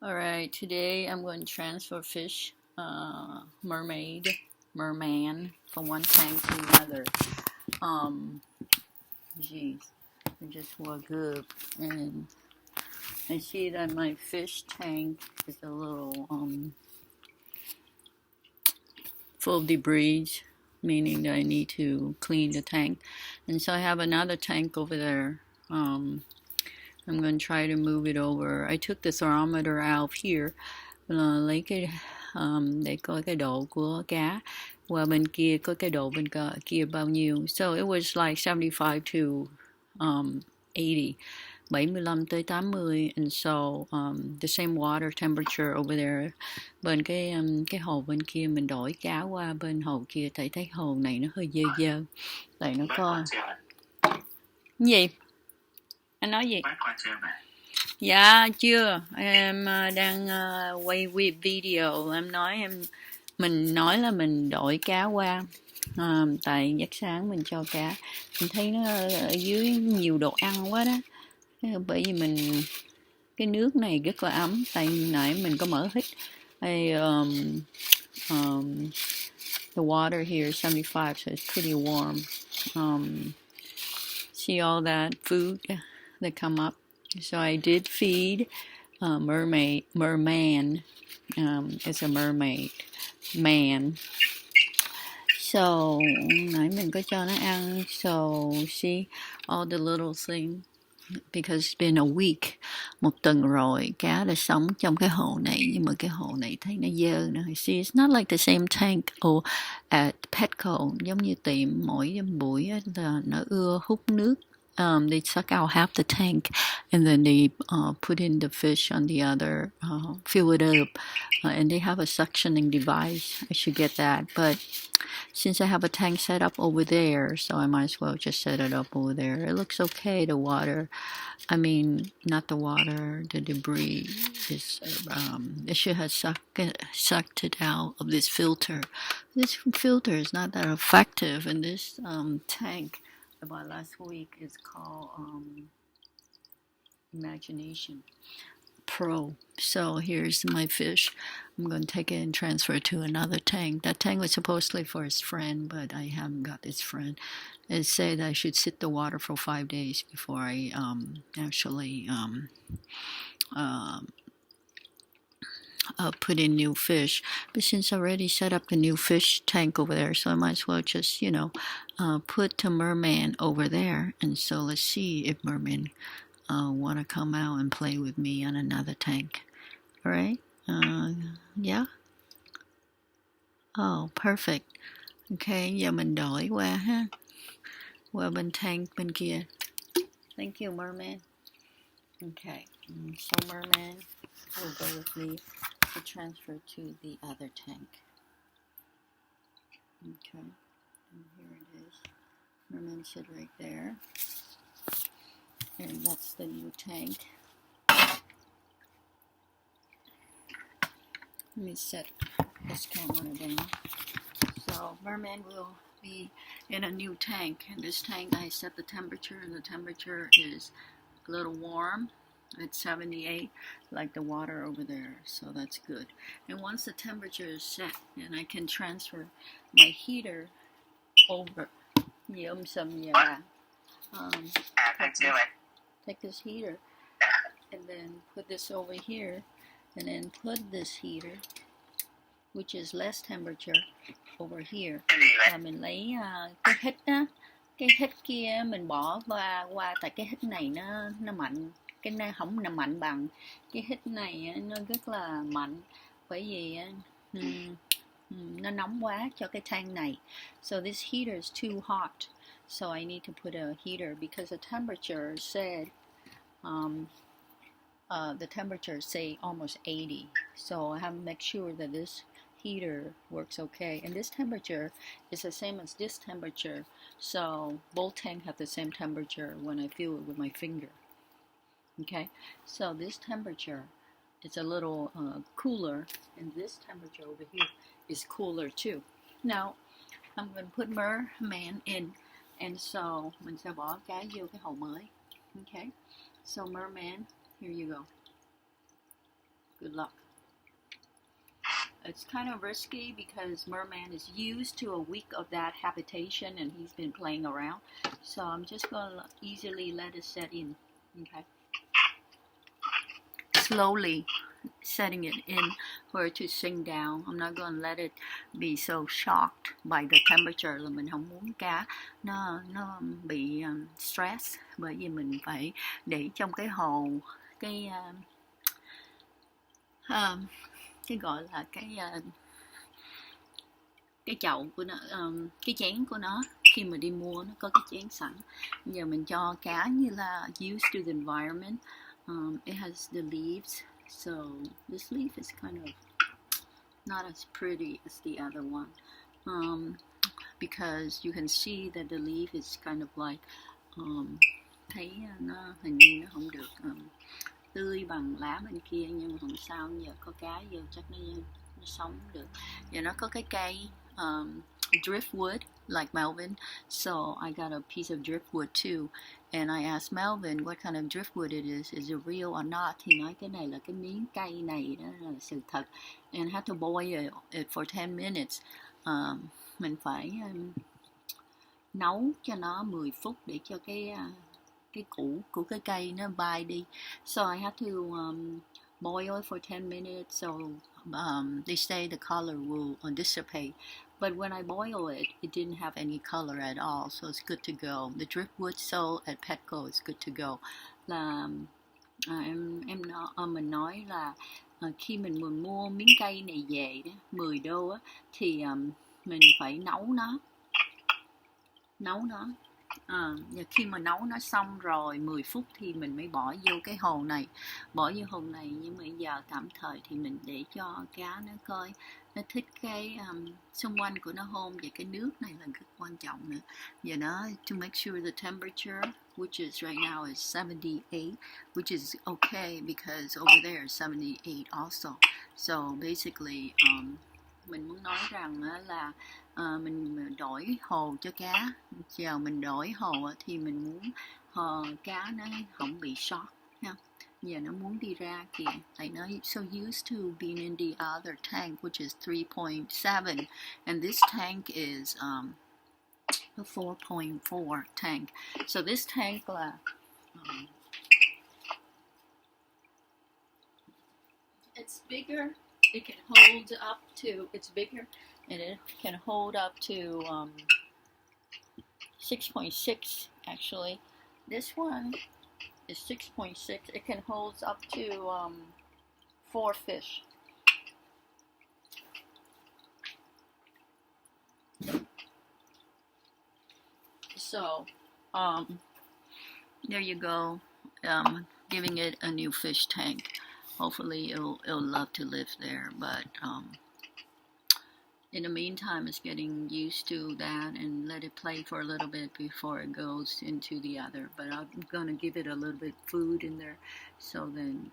Alright, today I'm going to transfer fish, merman, from one tank to another. Geez, I just woke up and I see that my fish tank is a little full of debris, meaning that I need to clean the tank. And so I have another tank over there. I'm going to try to move it over. I took the thermometer out here, lấy cái để coi cái độ của cá, qua bên kia có cái độ bên kia bao nhiêu. So it was like 75 to 80, 75 tới 80, and so the same water temperature over there. Bên cái hồ bên kia mình đổi cá qua bên hồ kia, tại thấy hồ này nó hơi dơ dơ, tại nó có gì? Anh nói gì? Dạ chưa, em đang quay video. Mình nói là mình đổi cá qua, tại giấc sáng mình cho cá, mình thấy nó ở dưới nhiều đồ ăn quá đó. Bởi vì cái nước này rất là ấm, tại nãy mình có mở hít. The water here is 75, so it's pretty warm. See all that food that come up. So I did feed Merman. It's a mermaid man. So nãy mình có cho nó ăn. So see all the little things, because it's been a week, một tuần rồi cá đã sống trong cái hồ này, nhưng mà cái hồ này thấy nó dơ nữa. See, it's not like the same tank at Petco, giống như tiệm mỗi buổi là nó ưa hút nước. They suck out half the tank and then they put in the fish on the other, fill it up, and they have a suctioning device. I should get that, but since I have a tank set up over there, so I might as well just set it up over there. It looks okay. The water, I mean, not the water, the debris is, it should have sucked it out of this filter. This filter is not that effective, and this tank I bought last week is called Imagination Pro. So here's my fish. I'm going to take it and transfer it to another tank. That tank was supposedly for his friend, but I haven't got his friend. It said I should sit the water for 5 days before I actually put in new fish. But since I already set up the new fish tank over there, so I might as well just, put the merman over there. And so let's see if merman want to come out and play with me on another tank. All right? Yeah? Oh, perfect. Okay, giờ mình đổi qua ha. Qua bên tank bên kia. Thank you, merman. Okay, so merman will go with me to transfer to the other tank. Okay, and here it is. Merman sit right there. And that's the new tank. Let me set this camera down. So merman will be in a new tank. In this tank I set the temperature, and the temperature is a little warm. It's 78, like the water over there, so that's good. And once the temperature is set, then I can transfer my heater over. Take this heater and then put this over here, and then put this heater, which is less temperature, over here. Và mình lấy cái hít á, cái hít kia mình bỏ qua tại cái hít này nó mạnh. Cái này không là mạnh bằng cái hít này, nó rất là mạnh, bởi vì nó nóng quá cho cái tank này. So this heater is too hot, so I need to put a heater, because the temperature said the temperature say almost 80, so I have to make sure that this heater works okay. And this temperature is the same as this temperature, so both tanks have the same temperature when I feel it with my finger. Okay, so this temperature is a little cooler, and this temperature over here is cooler too. Now I'm going to put merman in, and so mình sẽ bỏ cá vô cái hồ mới. Okay, so merman, here you go. Good luck. It's kind of risky because Merman is used to a week of that habitation and he's been playing around. So I'm just going to easily let it set in. Okay. Slowly setting it in for it to sink down. I'm not going to let it be so shocked by the temperature là mình không muốn cá nó bị stress, bởi vì mình phải để trong cái hồ cái gọi là cái chậu của nó, cái chén của nó. Khi mà đi mua nó có cái chén sẵn. Giờ mình cho cá như là used to the environment. It has the leaves, so this leaf is kind of not as pretty as the other one, because you can see that the leaf is kind of like thấy nó hình như nó không được tươi bằng lá bên kia, nhưng mà không sao, giờ có cá vô chắc nó sống được. Giờ nó có cái cây driftwood like Melvin, so I got a piece of driftwood too, and I asked Melvin what kind of driftwood it is it real or not. Thì nói cái này là cái miếng cây này đó là sự thật, and had to boil it for 10 minutes. Mình phải nấu cho nó 10 phút để cho cái củ của cái cây nó bay đi. So I had to boil it for 10 minutes, so they say the color will dissipate. But when I boil it, it didn't have any color at all, so it's good to go. The driftwood sold at Petco is good to go. Là mình nói là khi mình mua miếng cây này về đó, 10 đô á, thì mình phải nấu nó. Khi mà nấu nó xong rồi 10 phút thì mình mới bỏ vô cái hồ này. Nhưng mà giờ tạm thời thì mình để cho cá nó coi nó thích cái xung quanh của nó không. Và cái nước này là rất quan trọng nữa. Giờ nó to make sure the temperature, which is right now is 78, which is okay because over there is 78 also. So basically mình muốn nói rằng là mình đổi hồ cho cá. Giờ mình đổi hồ thì mình muốn cá nó không bị short nha. Giờ nó muốn đi ra kìa, tại nó so used to being in the other tank, which is 3.7, and this tank is a 4.4 tank. So this tank là it's bigger. It can hold up to, it's bigger, and it can hold up to 6.6 actually. This one is 6.6. It can hold up to 4 fish. So there you go. Giving it a new fish tank. Hopefully it'll love to live there, but in the meantime it's getting used to that and let it play for a little bit before it goes into the other. But I'm gonna give it a little bit food in there, so then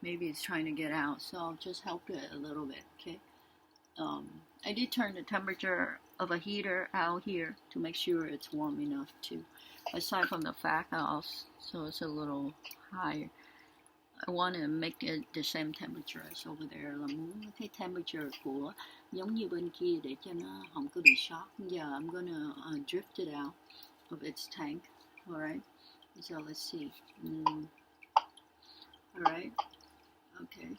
maybe it's trying to get out, so I'll just help it a little bit, okay? I did turn the temperature of a heater out here to make sure it's warm enough too. Aside from the fact so it's a little higher. I want to make it the same temperature as over there. Là muốn cái temperature của giống như bên kia để cho nó không có bị shock. Giờ I'm gonna drift it out of its tank. Alright, so let's see. Alright, okay.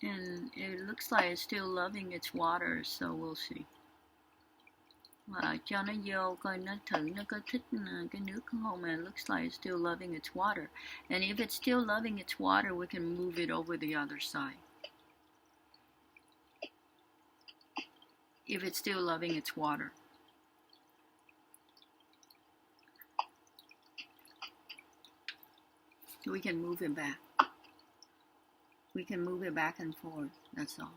And it looks like it's still loving its water, so we'll see. Cho nó vô coi nó thử nó có thích cái nước không. And it looks like it's still loving its water. And if it's still loving its water, we can move it over the other side. If it's still loving its water. We can move it back. We can move it back and forth, that's all.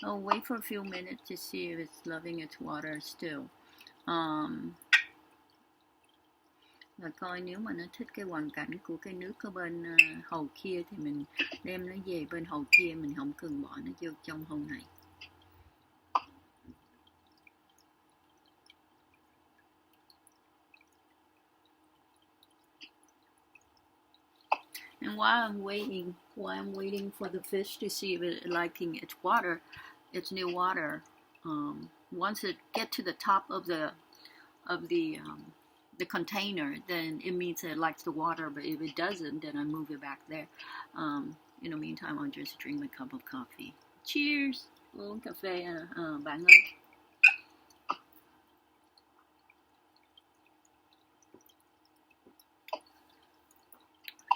I'll wait for a few minutes to see if it's loving its water still. và coi nếu mà nó thích cái hoàn cảnh của cái nước ở bên hầu kia thì mình đem nó về bên hầu kia, mình không cần bỏ nó vô trong hầu này. And while I'm waiting for the fish to see if it's liking its water, its new water, once it get to the top of the container, then it means it likes the water. But if it doesn't, then I move it back there. In the meantime, I'll just drink my cup of coffee. Cheers. Uống cà phê bạn ơi.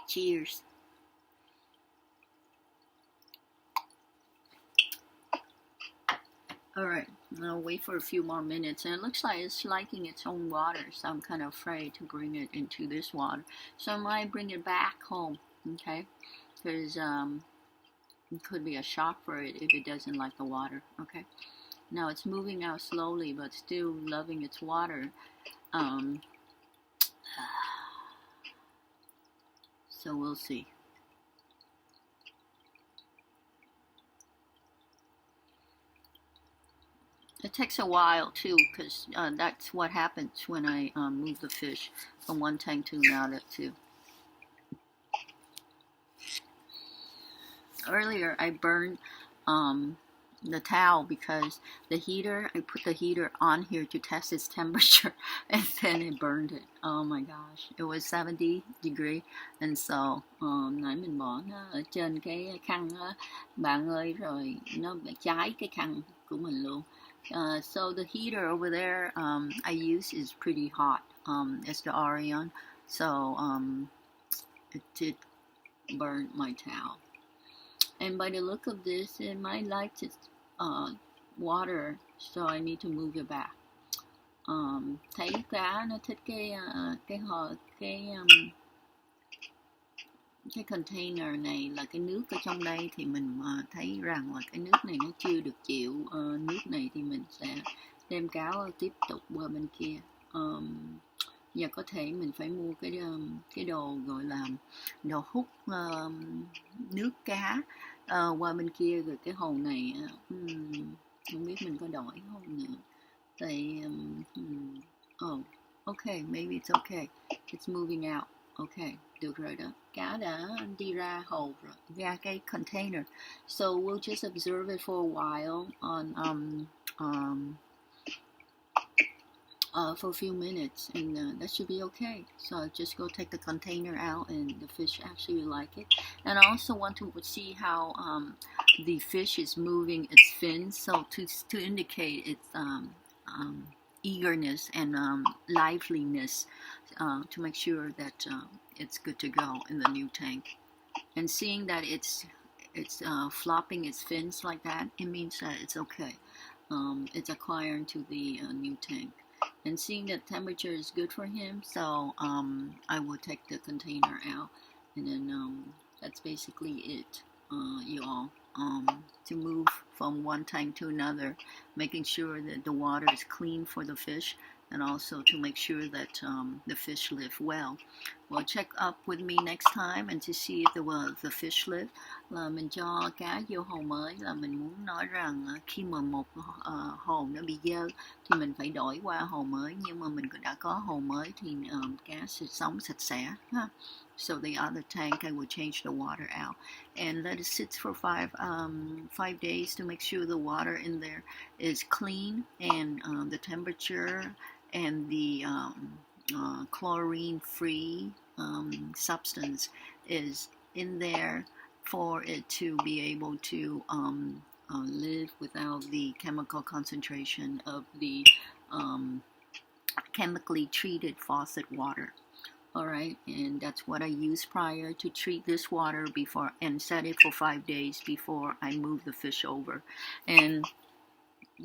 Cheers. All right, I'll wait for a few more minutes, and it looks like it's liking its own water, so I'm kind of afraid to bring it into this water. So I might bring it back home, okay? Because it could be a shock for it if it doesn't like the water, okay? Now it's moving out slowly, but still loving its water. So we'll see. It takes a while too, because that's what happens when I move the fish from one tank to another too. Earlier I burned the towel because the heater, I put the heater on here to test its temperature, and then it burned it. Oh my gosh, it was 70 degree, and so nãy mình bỏ nó ở trên cái khăn á bạn ơi, rồi nó bị cháy cái khăn của mình luôn. So the heater over there I use is pretty hot. It's the Orion, so it did burn my towel. And by the look of this, it might like its water, so I need to move it back. Thấy cá nó thích cái container này là cái nước ở trong đây, thì mình thấy rằng là cái nước này nó chưa được chịu nước này, thì mình sẽ đem cáo tiếp tục qua bên kia. Giờ có thể mình phải mua cái đồ gọi là đồ hút nước cá qua bên kia, rồi cái hồ này không biết mình có đổi không nữa. Tại okay, maybe it's okay. It's moving out. Okay, được rồi đó. Cá đã đi ra hồ rồi, ra cái container. So we'll just observe it for a while for a few minutes, and that should be okay. So I'll just go take the container out, and the fish actually like it. And I also want to see how the fish is moving its fins, so to indicate its eagerness and liveliness, to make sure that it's good to go in the new tank. And seeing that it's flopping its fins like that, it means that it's okay. It's acquiring to the new tank. And seeing that temperature is good for him, so I will take the container out, and then that's basically it, you all. To move from one tank to another, making sure that the water is clean for the fish, and also to make sure that the fish live well. Well, check up with me next time and to see if the fish live. Là mình cho cá vô hồ mới, là mình muốn nói rằng khi mà một hồ nó bị dơ thì mình phải đổi qua hồ mới, nhưng mà mình đã có hồ mới thì cá sẽ sống sạch sẽ ha. So the other tank, I will change the water out and let it sit for 5 days to make sure the water in there is clean, and the temperature and the chlorine-free substance is in there for it to be able to live without the chemical concentration of the chemically treated faucet water. All right, and that's what I used prior to treat this water before, and set it for 5 days before I move the fish over. And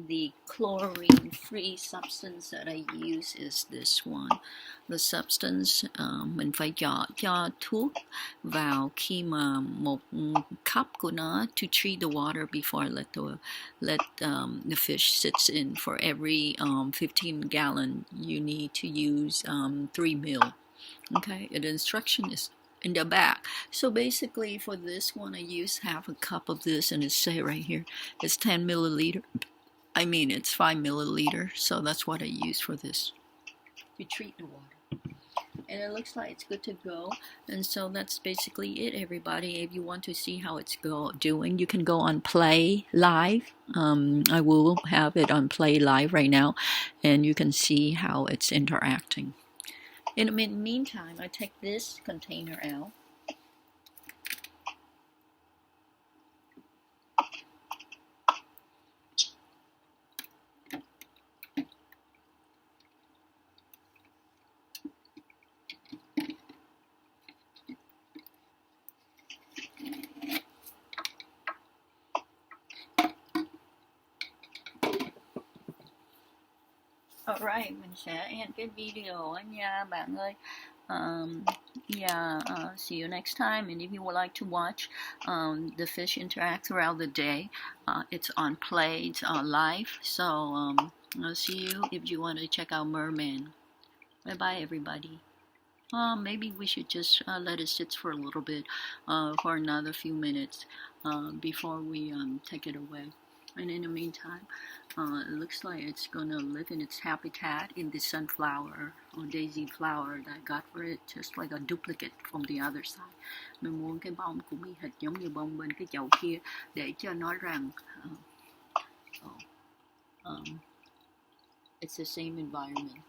the chlorine-free substance that I use is this one. The substance mình phải cho thuốc vào khi mà một cup của nó to treat the water before I let the fish sits in. For every 15 gallon, you need to use 3 ml. Okay, the instruction is in the back. So basically for this one I use half a cup of this, and it say right here it's 10 milliliter. I mean it's 5 milliliter, so that's what I use for this. You treat the water. And it looks like it's good to go. And so that's basically it, everybody. If you want to see how it's doing, you can go on Play Live. I will have it on Play Live right now, and you can see how it's interacting. In the meantime, I take this container out. Alright, mình sẽ end cái video nha bạn ơi. See you next time. And if you would like to watch the fish interact throughout the day, it's on Play, it's on live. So I'll see you if you want to check out Merman. Bye bye, everybody. Maybe we should just let it sit for a little bit, for another few minutes, before we take it away. And in the meantime, it looks like it's gonna live in its habitat in the sunflower or daisy flower that I got for it, just like a duplicate from the other side. Mình muốn cái bông cũng bị hệt giống như bông bên cái chậu kia, để cho nó rằng it's the same environment.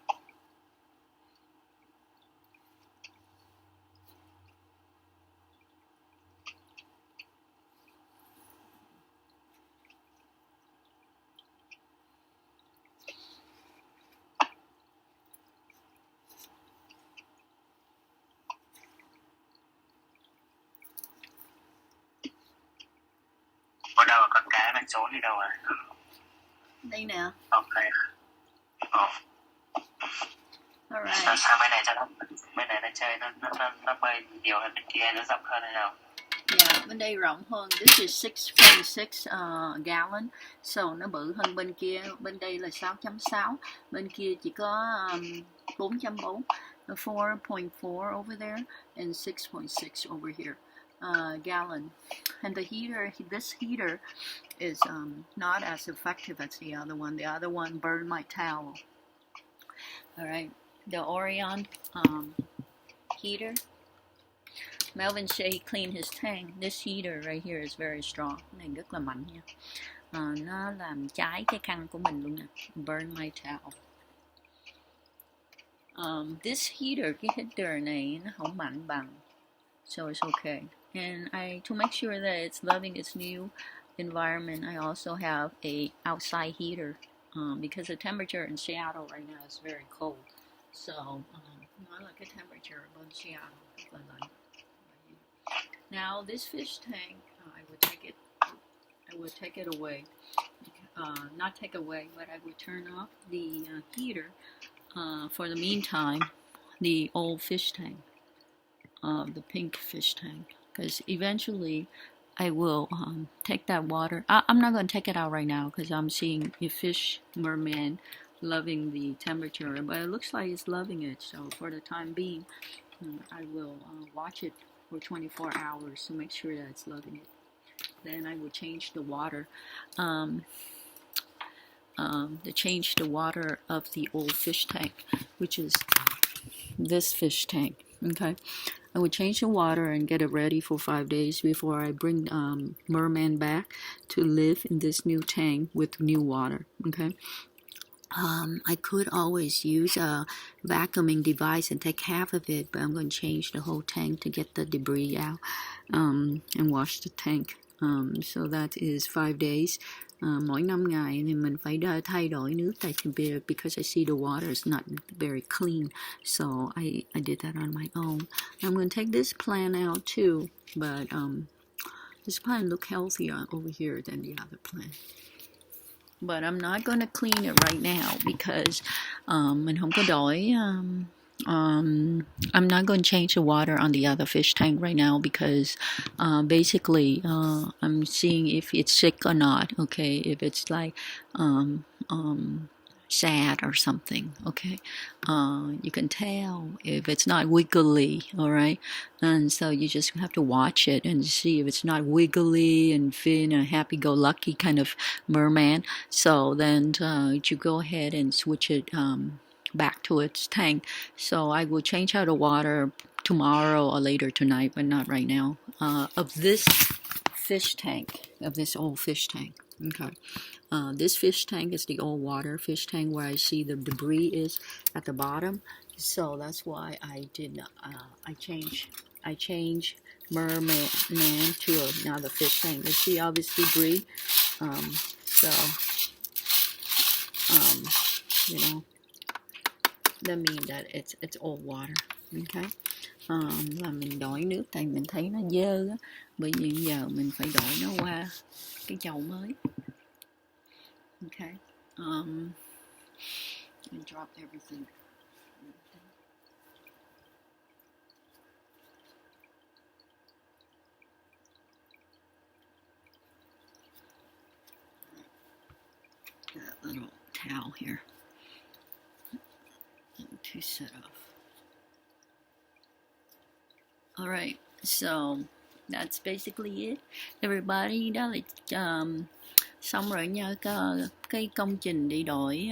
Ở đâu con cá nó trốn đi đâu rồi? Đây nè. Ok. Alright. Sao bên này nó chơi nó bơi nhiều hơn bên kia, nó rộng hơn hay nào? Yeah, bên đây rộng hơn. This is 6.6 gallon. So nó bự hơn bên kia. Bên đây là 6.6. Bên kia chỉ có 4.4. 4.4 over there and 6.6 over here. Gallon. And the heater, this heater is not as effective as the other one. The other one burned my towel. Alright, the Orion heater. Melvin said he cleaned his tank. This heater right here is very strong. Này rất là mạnh nha. Nó làm cháy cái khăn của mình luôn nè. Burn my towel. This heater, cái heater này nó không mạnh bằng. So it's okay. And to make sure that it's loving its new environment, I also have a outside heater, because the temperature in Seattle right now is very cold. So nói là cái temperature bên Seattle rất là lạnh. Now this fish tank, I would take it away. Not take away, but I would turn off the heater for the meantime, the old fish tank, the pink fish tank, because eventually I will take that water. I'm not going to take it out right now because I'm seeing a fish, merman, loving the temperature, but it looks like it's loving it. So for the time being, I will watch it for 24 hours to make sure that it's loving it. Then I will change the water. To change the water of the old fish tank, which is this fish tank. Okay, I would change the water and get it ready for 5 days before I bring Merman back to live in this new tank with new water. Okay. I could always use a vacuuming device and take half of it, but I'm going to change the whole tank to get the debris out and wash the tank. So that is 5 days. Mỗi 5 ngày thì mình phải thay đổi nước tại because I see the water is not very clean, so I did that on my own. I'm going to take this plant out too, but this plant look healthier over here than the other plant. But I'm not going to clean it right now because mình không có đổi. I'm not going to change the water on the other fish tank right now because basically I'm seeing if it's sick or not. Okay, if it's like sad or something. Okay, you can tell if it's not wiggly. All right, and so you just have to watch it and see if it's not wiggly and fin a happy-go-lucky kind of merman. So then you go ahead and switch it back to its tank. So I will change out the water tomorrow or later tonight, but not right now. Of this fish tank, of this old fish tank. Okay. This fish tank is the old water fish tank where I see the debris is at the bottom. So that's why I did not, I changed Merman to another fish tank. You see all this debris. So you know, that means that it's old water. Okay. Là mình đổi nước tại mình thấy nó dơ á, bởi vì giờ mình phải đổi nó qua cái chậu mới. Okay. I dropped everything. That little towel here to set off. Alright, so that's basically it. Everybody, đó là xong rồi nha, cái công trình đi đổi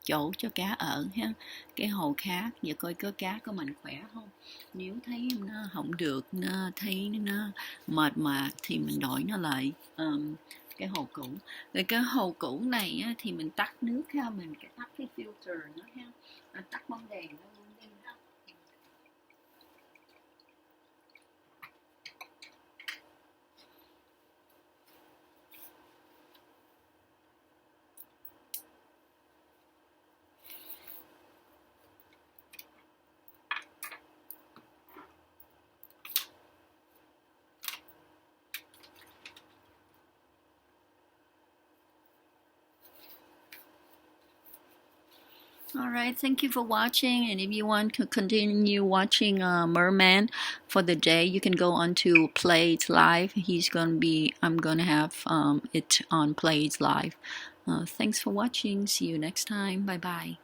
chỗ cho cá ở ha, cái hồ khác, giờ coi có cá có mạnh khỏe không. Nếu thấy nó không được, nó thấy nó mệt mệt thì mình đổi nó lại cái hồ cũ. Rồi cái hồ cũ này á, thì mình tắt nước ha, mình tắt cái filter nó ha, tắt bóng đèn nó luôn đi ha. Alright, thank you for watching, and if you want to continue watching Merman for the day, you can go on to Plays Live. I'm gonna have it on Plays Live. Thanks for watching. See you next time. Bye bye.